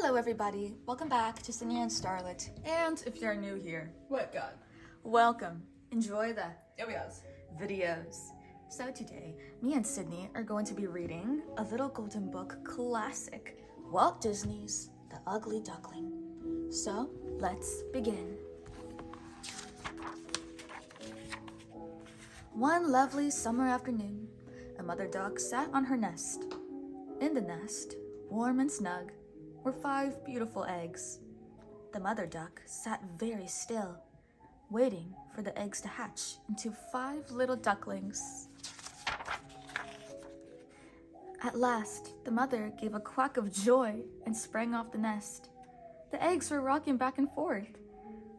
Hello everybody, welcome back to Sydney and Starlet. And if you're new here, What God? welcome. Enjoy the Yes. videos. So today, me and Sydney are going to be reading a little golden book classic, Walt Disney's The Ugly Duckling. So let's begin. One lovely summer afternoon, a mother duck sat on her nest. In the nest, warm and snug, were 5 beautiful eggs. The mother duck sat very still, waiting for the eggs to hatch into 5 little ducklings. At last, the mother gave a quack of joy and sprang off the nest. The eggs were rocking back and forth.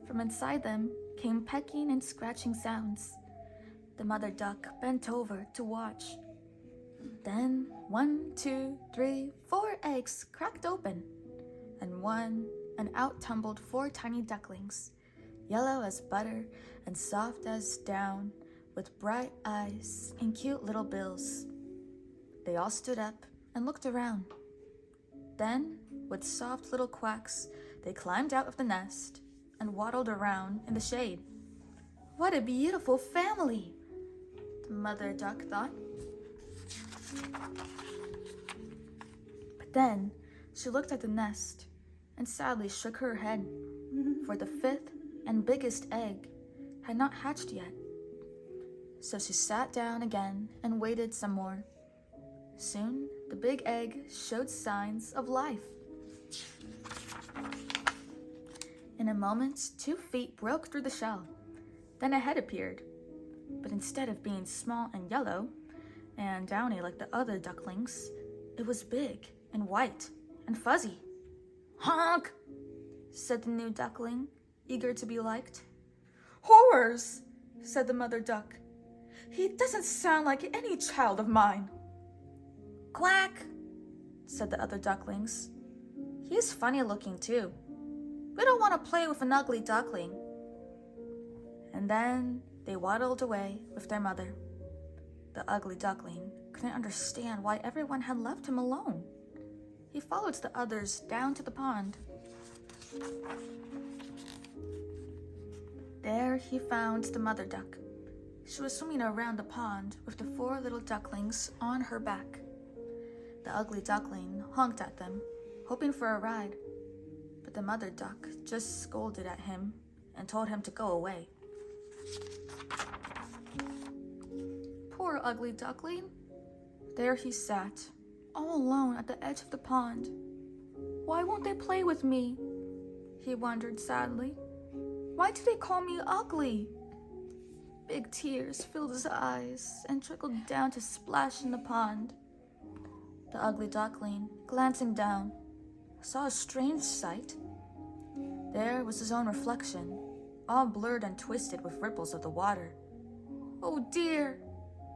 From inside them came pecking and scratching sounds. The mother duck bent over to watch. Then 1, 2, 3, 4 eggs cracked open, and out tumbled 4 tiny ducklings, yellow as butter and soft as down, with bright eyes and cute little bills. They all stood up and looked around. Then, with soft little quacks, they climbed out of the nest and waddled around in the shade. What a beautiful family, the mother duck thought. But then she looked at the nest and sadly shook her head, for the 5th and biggest egg had not hatched yet. So she sat down again and waited some more. Soon the big egg showed signs of life. In a moment, 2 feet broke through the shell. Then a head appeared, but instead of being small and yellow and downy like the other ducklings, it was big and white and fuzzy. "Honk!" said the new duckling, eager to be liked. "Horrors!" said the mother duck. "He doesn't sound like any child of mine." "Quack!" said the other ducklings. "He's funny looking too. We don't want to play with an ugly duckling." And then they waddled away with their mother. The ugly duckling couldn't understand why everyone had left him alone. He followed the others down to the pond. There he found the mother duck. She was swimming around the pond with the 4 little ducklings on her back. The ugly duckling honked at them, hoping for a ride, but the mother duck just scolded at him and told him to go away. Poor ugly duckling. There he sat, all alone at the edge of the pond. Why won't they play with me? He wondered sadly. Why do they call me ugly? Big tears filled his eyes and trickled down to splash in the pond. The ugly duckling, glancing down, saw a strange sight. There was his own reflection, all blurred and twisted with ripples of the water. "Oh dear,"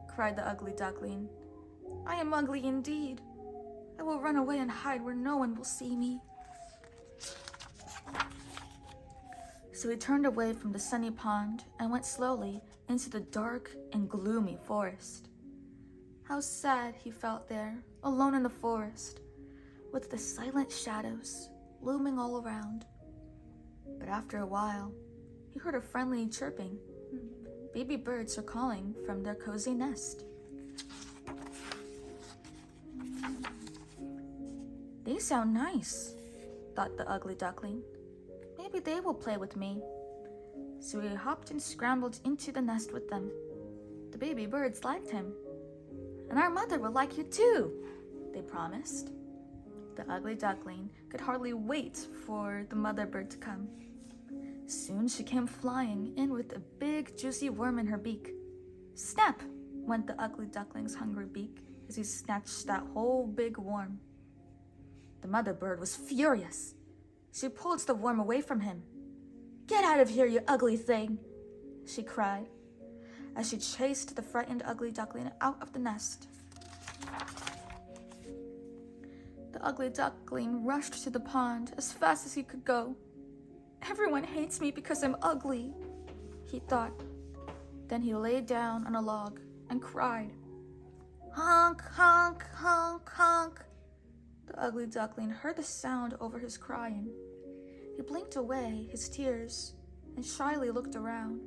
cried the ugly duckling. "I am ugly indeed. I will run away and hide where no one will see me." So he turned away from the sunny pond and went slowly into the dark and gloomy forest. How sad he felt there, alone in the forest, with the silent shadows looming all around. But after a while, he heard a friendly chirping. Baby birds were calling from their cozy nest. "They sound nice," thought the ugly duckling. "Maybe they will play with me." So he hopped and scrambled into the nest with them. The baby birds liked him. "And our mother will like you too," they promised. The ugly duckling could hardly wait for the mother bird to come. Soon she came flying in with a big, juicy worm in her beak. Snap went the ugly duckling's hungry beak as he snatched that whole big worm. The mother bird was furious. She pulled the worm away from him. "Get out of here, you ugly thing!" she cried, as she chased the frightened ugly duckling out of the nest. The ugly duckling rushed to the pond as fast as he could go. "Everyone hates me because I'm ugly," he thought. Then he lay down on a log and cried. "Honk, honk, honk, honk." The ugly duckling heard the sound over his crying. He blinked away his tears and shyly looked around.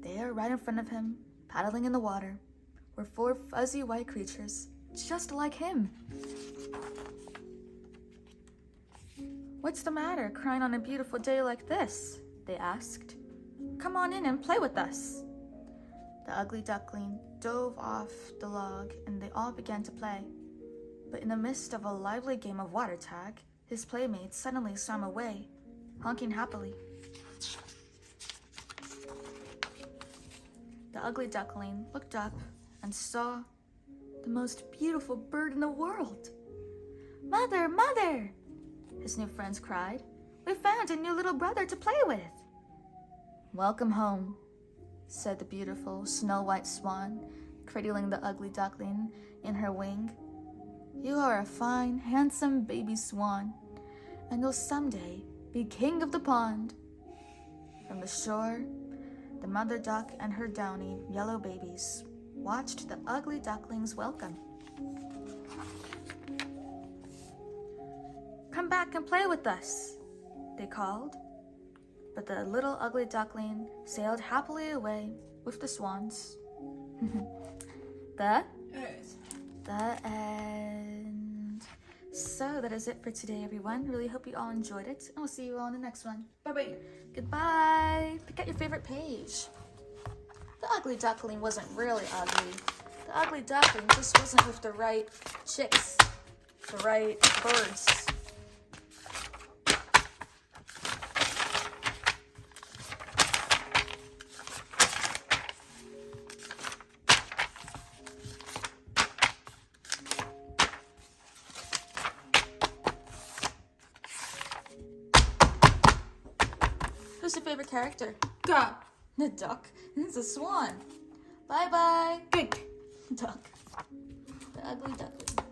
There, right in front of him, paddling in the water, were 4 fuzzy white creatures, just like him. "What's the matter, crying on a beautiful day like this?" they asked. "Come on in and play with us." The ugly duckling dove off the log and they all began to play. But in the midst of a lively game of water tag, his playmates suddenly swam away, honking happily. The ugly duckling looked up and saw the most beautiful bird in the world. "Mother, mother!" his new friends cried. "We found a new little brother to play with." "Welcome home," said the beautiful snow-white swan, cradling the ugly duckling in her wing. "You are a fine, handsome baby swan, and you'll someday be king of the pond." From the shore, the mother duck and her downy yellow babies watched the ugly duckling's welcome. "Come back and play with us," they called. But the little ugly duckling sailed happily away with the swans. The end. So that is it for today, everyone. Really hope you all enjoyed it, and we'll see you all in the next one. Bye-bye. Goodbye. Pick out your favorite page. The ugly duckling wasn't really ugly. The ugly duckling just wasn't with the right chicks, the right birds. Who's your favorite character? Duck. The duck. It's a swan. Bye-bye. Good. Duck. The ugly duckling.